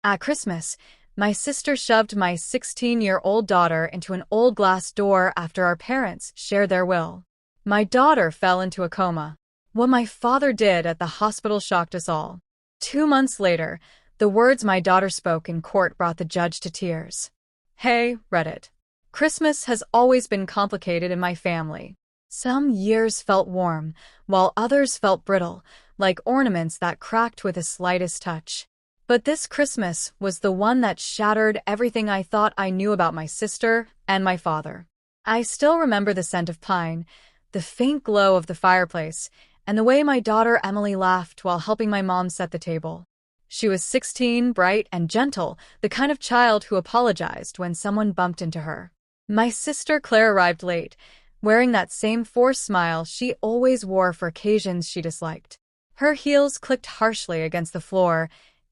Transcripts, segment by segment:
At Christmas, my sister shoved my 16-year-old daughter into an old glass door after our parents shared their will. My daughter fell into a coma. What my father did at the hospital shocked us all. 2 months later, the words my daughter spoke in court brought the judge to tears. Hey, Reddit. Christmas has always been complicated in my family. Some years felt warm, while others felt brittle, like ornaments that cracked with the slightest touch. But this Christmas was the one that shattered everything I thought I knew about my sister and my father. I still remember the scent of pine, the faint glow of the fireplace, and the way my daughter Emily laughed while helping my mom set the table. She was 16, bright and gentle, the kind of child who apologized when someone bumped into her. My sister Claire arrived late, wearing that same forced smile she always wore for occasions she disliked. Her heels clicked harshly against the floor,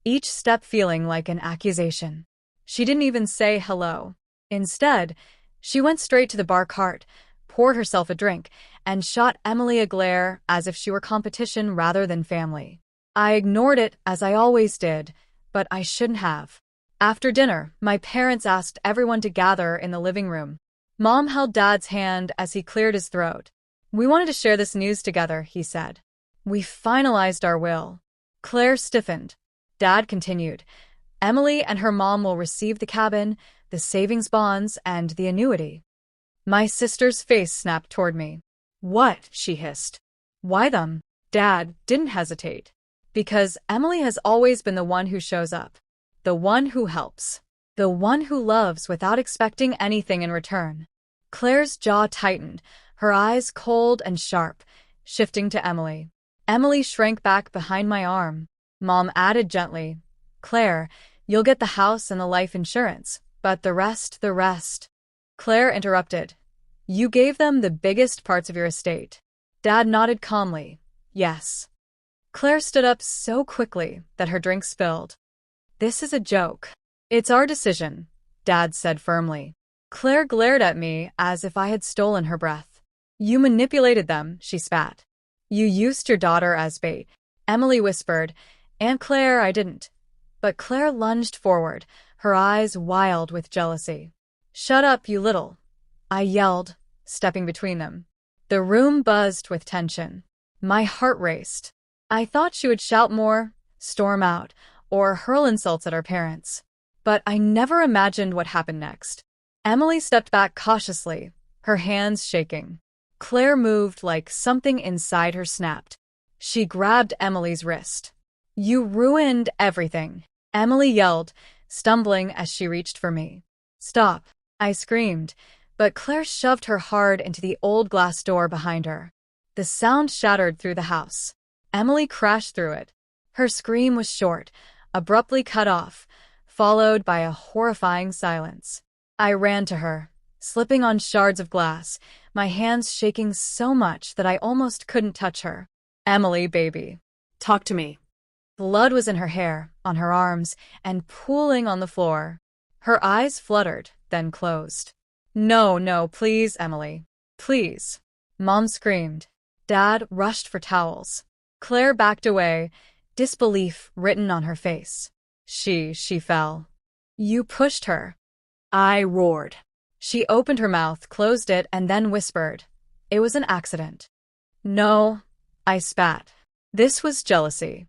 each step feeling like an accusation. She didn't even say hello. Instead, she went straight to the bar cart, poured herself a drink, and shot Emily a glare as if she were competition rather than family. I ignored it, as I always did, but I shouldn't have. After dinner, my parents asked everyone to gather in the living room. Mom held Dad's hand as he cleared his throat. We wanted to share this news together, he said. We finalized our will. Claire stiffened. Dad continued. Emily and her mom will receive the cabin, the savings bonds, and the annuity. My sister's face snapped toward me. What? She hissed. Why them? Dad didn't hesitate. Because Emily has always been the one who shows up. The one who helps. The one who loves without expecting anything in return. Claire's jaw tightened, her eyes cold and sharp, shifting to Emily. Emily shrank back behind my arm. Mom added gently, Claire, you'll get the house and the life insurance, but the rest. Claire interrupted. You gave them the biggest parts of your estate. Dad nodded calmly. Yes. Claire stood up so quickly that her drink spilled. This is a joke. It's our decision, Dad said firmly. Claire glared at me as if I had stolen her breath. You manipulated them, she spat. You used your daughter as bait, Emily whispered. And Claire, I didn't. But Claire lunged forward, her eyes wild with jealousy. Shut up, you little. I yelled, stepping between them. The room buzzed with tension. My heart raced. I thought she would shout more, storm out, or hurl insults at our parents. But I never imagined what happened next. Emily stepped back cautiously, her hands shaking. Claire moved like something inside her snapped. She grabbed Emily's wrist. You ruined everything, Emily yelled, stumbling as she reached for me. Stop, I screamed, but Claire shoved her hard into the old glass door behind her. The sound shattered through the house. Emily crashed through it. Her scream was short, abruptly cut off, followed by a horrifying silence. I ran to her, slipping on shards of glass, my hands shaking so much that I almost couldn't touch her. Emily, baby. Talk to me. Blood was in her hair, on her arms, and pooling on the floor. Her eyes fluttered, then closed. No, please, Emily. Please. Mom screamed. Dad rushed for towels. Claire backed away, disbelief written on her face. She fell. You pushed her. I roared. She opened her mouth, closed it, and then whispered. It was an accident. No, I spat. This was jealousy.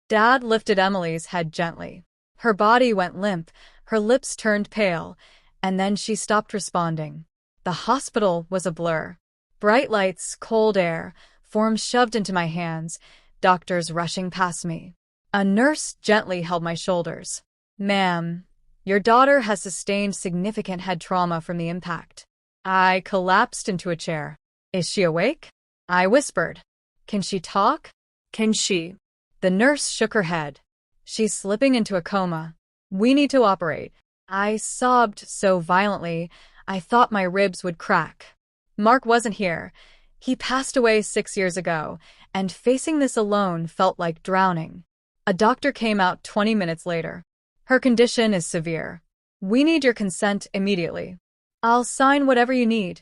Dad lifted Emily's head gently. Her body went limp, her lips turned pale, and then she stopped responding. The hospital was a blur. Bright lights, cold air, forms shoved into my hands, doctors rushing past me. A nurse gently held my shoulders. Ma'am, your daughter has sustained significant head trauma from the impact. I collapsed into a chair. Is she awake? I whispered. Can she talk? Can she? The nurse shook her head. She's slipping into a coma. We need to operate. I sobbed so violently, I thought my ribs would crack. Mark wasn't here. He passed away 6 years ago, and facing this alone felt like drowning. A doctor came out 20 minutes later. Her condition is severe. We need your consent immediately. I'll sign whatever you need,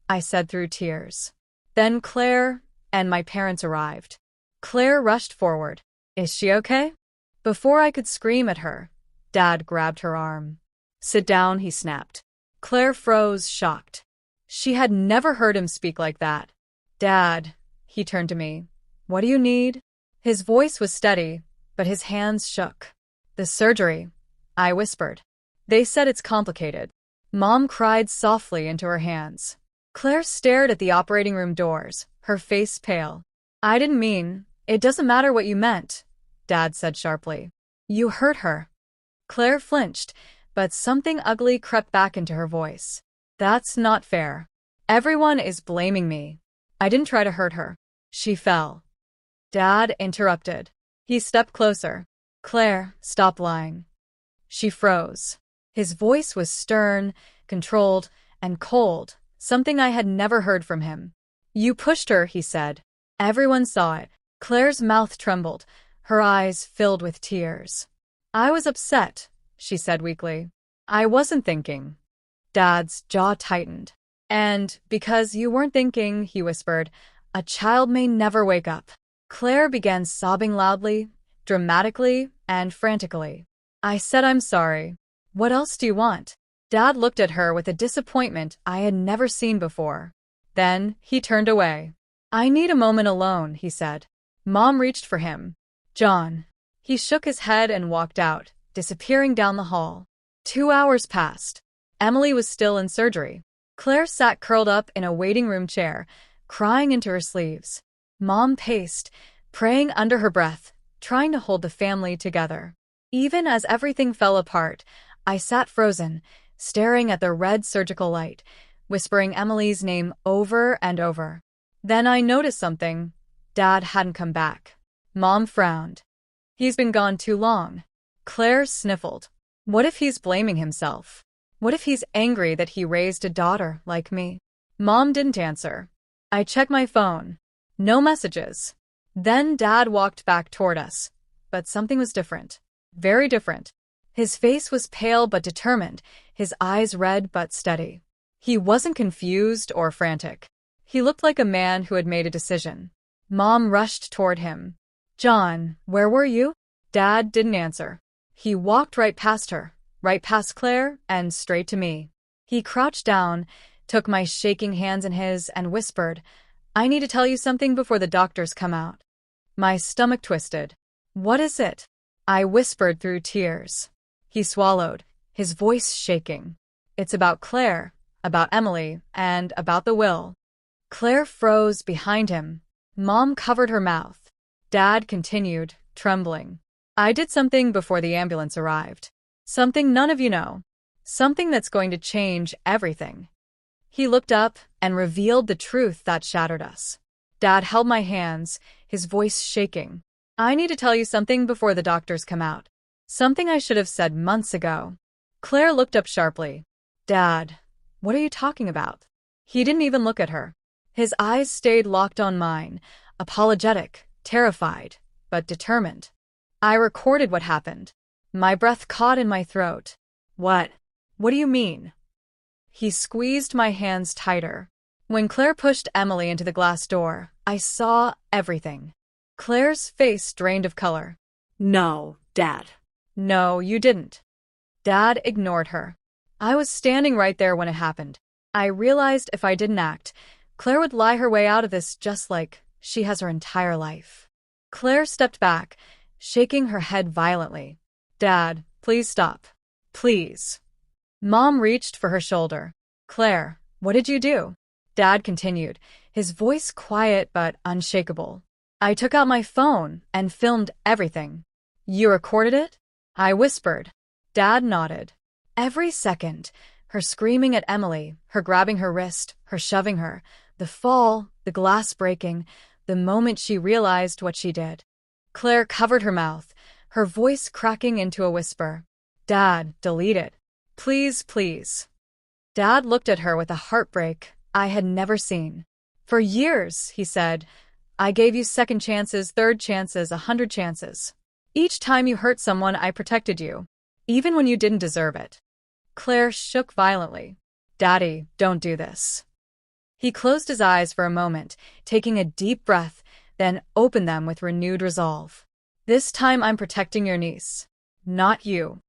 I said through tears. Then Claire and my parents arrived. Claire rushed forward. Is she okay? Before I could scream at her, Dad grabbed her arm. "Sit down," he snapped. Claire froze, shocked. She had never heard him speak like that. "Dad," he turned to me. "What do you need?" His voice was steady, but his hands shook. "The surgery," I whispered. "They said it's complicated." Mom cried softly into her hands. Claire stared at the operating room doors, her face pale. "I didn't mean, it doesn't matter what you meant," Dad said sharply. "You hurt her." Claire flinched, but something ugly crept back into her voice. "That's not fair. Everyone is blaming me. I didn't try to hurt her. She fell." Dad interrupted. He stepped closer. "Claire, stop lying." She froze. His voice was stern, controlled, and cold, something I had never heard from him. "You pushed her," he said. "Everyone saw it." Claire's mouth trembled, her eyes filled with tears. "I was upset," she said weakly. "I wasn't thinking." Dad's jaw tightened. "And because you weren't thinking," he whispered, "a child may never wake up." Claire began sobbing loudly, dramatically, and frantically. I said, "I'm sorry. What else do you want?" Dad looked at her with a disappointment I had never seen before. Then he turned away. "I need a moment alone," he said. Mom reached for him. "John." He shook his head and walked out, disappearing down the hall. 2 hours passed. Emily was still in surgery. Claire sat curled up in a waiting room chair, crying into her sleeves. Mom paced, praying under her breath, trying to hold the family together. Even as everything fell apart, I sat frozen, staring at the red surgical light, whispering Emily's name over and over. Then I noticed something. Dad hadn't come back. Mom frowned. "He's been gone too long." Claire sniffled. "What if he's blaming himself? What if he's angry that he raised a daughter like me?" Mom didn't answer. I checked my phone. No messages. Then Dad walked back toward us. But something was different. Very different. His face was pale but determined, his eyes red but steady. He wasn't confused or frantic. He looked like a man who had made a decision. Mom rushed toward him. "John, where were you?" Dad didn't answer. He walked right past her, right past Claire, and straight to me. He crouched down, took my shaking hands in his, and whispered, "I need to tell you something before the doctors come out." My stomach twisted. "What is it?" I whispered through tears. He swallowed, his voice shaking. "It's about Claire, about Emily, and about the will." Claire froze behind him. Mom covered her mouth. Dad continued, trembling. "I did something before the ambulance arrived. Something none of you know. Something that's going to change everything." He looked up and revealed the truth that shattered us. Dad held my hands, his voice shaking. "I need to tell you something before the doctors come out. Something I should have said months ago." Claire looked up sharply. "Dad, what are you talking about?" He didn't even look at her. His eyes stayed locked on mine, apologetic, terrified, but determined. I recorded what happened. My breath caught in my throat. "What? What do you mean?" He squeezed my hands tighter. When Claire pushed Emily into the glass door, I saw everything. Claire's face drained of color. "No, Dad." "No, you didn't." Dad ignored her. I was standing right there when it happened. I realized if I didn't act, Claire would lie her way out of this just like she has her entire life. Claire stepped back, shaking her head violently. "Dad, please stop. Please." Mom reached for her shoulder. "Claire, what did you do?" Dad continued, his voice quiet but unshakable. "I took out my phone and filmed everything." "You recorded it?" I whispered. Dad nodded. Every second, her screaming at Emily, her grabbing her wrist, her shoving her, the fall, the glass breaking, the moment she realized what she did. Claire covered her mouth, her voice cracking into a whisper. "Dad, delete it. Please, please." Dad looked at her with a heartbreak I had never seen. "For years," he said, "I gave you second chances, third chances, 100 chances. Each time you hurt someone, I protected you, even when you didn't deserve it." Claire shook violently. "Daddy, don't do this." He closed his eyes for a moment, taking a deep breath, then opened them with renewed resolve. "This time I'm protecting your niece, not you."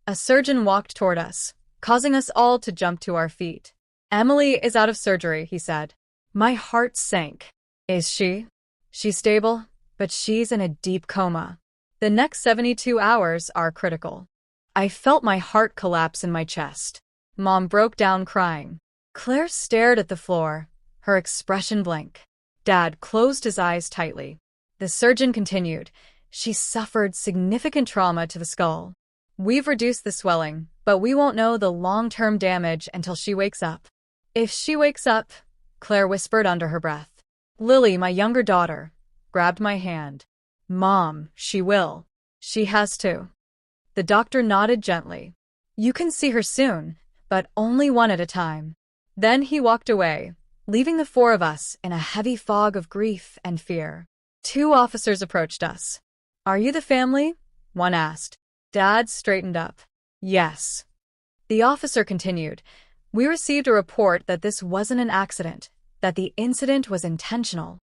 A surgeon walked toward us, causing us all to jump to our feet. Emily is out of surgery, he said. My heart sank. Is she? She's stable, but she's in a deep coma. The next 72 hours are critical. I felt my heart collapse in my chest. Mom broke down crying. Claire stared at the floor, her expression blank. Dad closed his eyes tightly. The surgeon continued. She suffered significant trauma to the skull. We've reduced the swelling, but we won't know the long-term damage until she wakes up. If she wakes up, Claire whispered under her breath. Lily, my younger daughter, grabbed my hand. Mom, she will. She has to. The doctor nodded gently. You can see her soon, but only one at a time. Then he walked away, leaving the four of us in a heavy fog of grief and fear. 2 officers approached us. Are you the family? One asked. Dad straightened up. Yes. The officer continued. We received a report that this wasn't an accident, that the incident was intentional.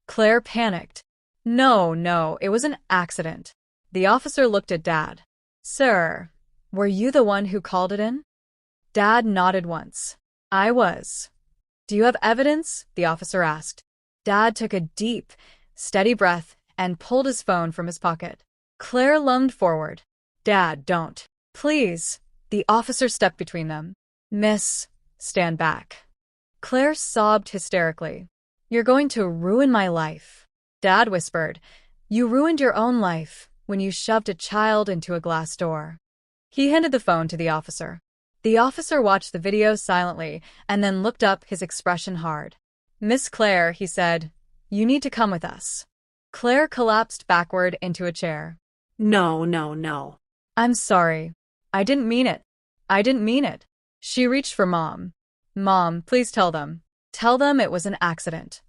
Claire panicked. No, it was an accident. The officer looked at Dad. Sir, were you the one who called it in? Dad nodded once. I was. Do you have evidence? The officer asked. Dad took a deep, steady breath and pulled his phone from his pocket. Claire lunged forward. Dad, don't. Please. The officer stepped between them. Miss, stand back. Claire sobbed hysterically. You're going to ruin my life. Dad whispered. You ruined your own life when you shoved a child into a glass door. He handed the phone to the officer. The officer watched the video silently and then looked up, his expression hard. Miss Claire, he said, you need to come with us. Claire collapsed backward into a chair. No. I'm sorry. I didn't mean it. I didn't mean it. She reached for Mom. Mom, please tell them. Tell them it was an accident.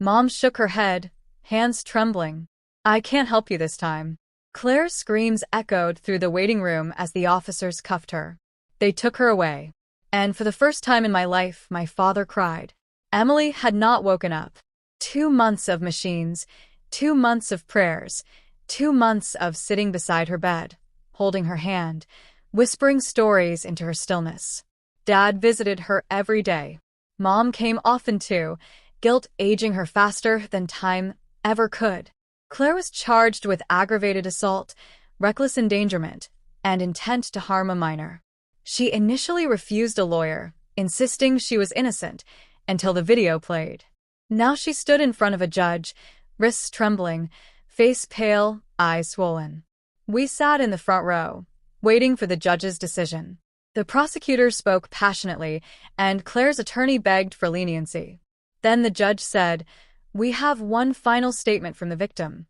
Mom shook her head, hands trembling. I can't help you this time. Claire's screams echoed through the waiting room as the officers cuffed her. They took her away. And for the first time in my life, my father cried. Emily had not woken up. 2 months of machines, 2 months of prayers, 2 months of sitting beside her bed, holding her hand, whispering stories into her stillness. Dad visited her every day. Mom came often too, guilt aging her faster than time ever could. Claire was charged with aggravated assault, reckless endangerment, and intent to harm a minor. She initially refused a lawyer, insisting she was innocent, until the video played. Now she stood in front of a judge, wrists trembling, face pale, eyes swollen. We sat in the front row, waiting for the judge's decision. The prosecutor spoke passionately, and Claire's attorney begged for leniency. Then the judge said, "We have one final statement from the victim."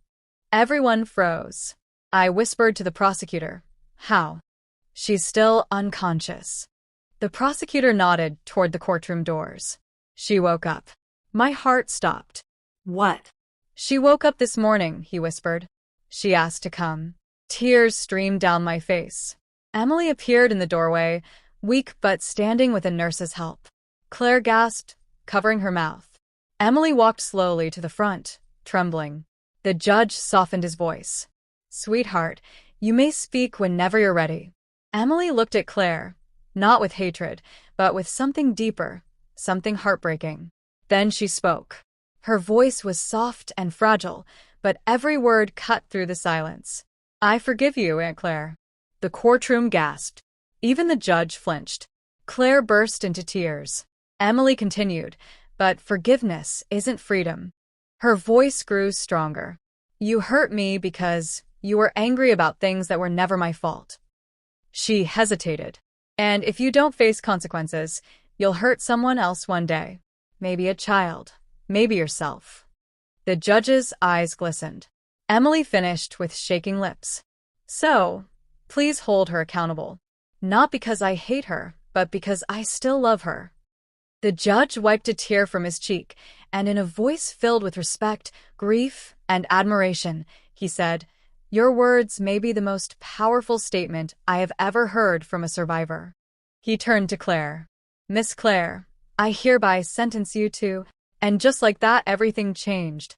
Everyone froze. I whispered to the prosecutor, "How?" "She's still unconscious." The prosecutor nodded toward the courtroom doors. "She woke up." My heart stopped. What? "She woke up this morning," he whispered. "She asked to come." Tears streamed down my face. Emily appeared in the doorway, weak but standing with a nurse's help. Claire gasped, covering her mouth. Emily walked slowly to the front, trembling. The judge softened his voice. "Sweetheart, you may speak whenever you're ready." Emily looked at Claire, not with hatred, but with something deeper, something heartbreaking. Then she spoke. Her voice was soft and fragile, but every word cut through the silence. "I forgive you, Aunt Claire." The courtroom gasped. Even the judge flinched. Claire burst into tears. Emily continued, "But forgiveness isn't freedom." Her voice grew stronger. "You hurt me because you were angry about things that were never my fault." She hesitated. "And if you don't face consequences, you'll hurt someone else one day. Maybe a child. Maybe yourself." The judge's eyes glistened. Emily finished with shaking lips. "So, please hold her accountable. Not because I hate her, but because I still love her." The judge wiped a tear from his cheek, and in a voice filled with respect, grief, and admiration, he said, "Your words may be the most powerful statement I have ever heard from a survivor." He turned to Claire. "Miss Claire, I hereby sentence you to..." And just like that, everything changed.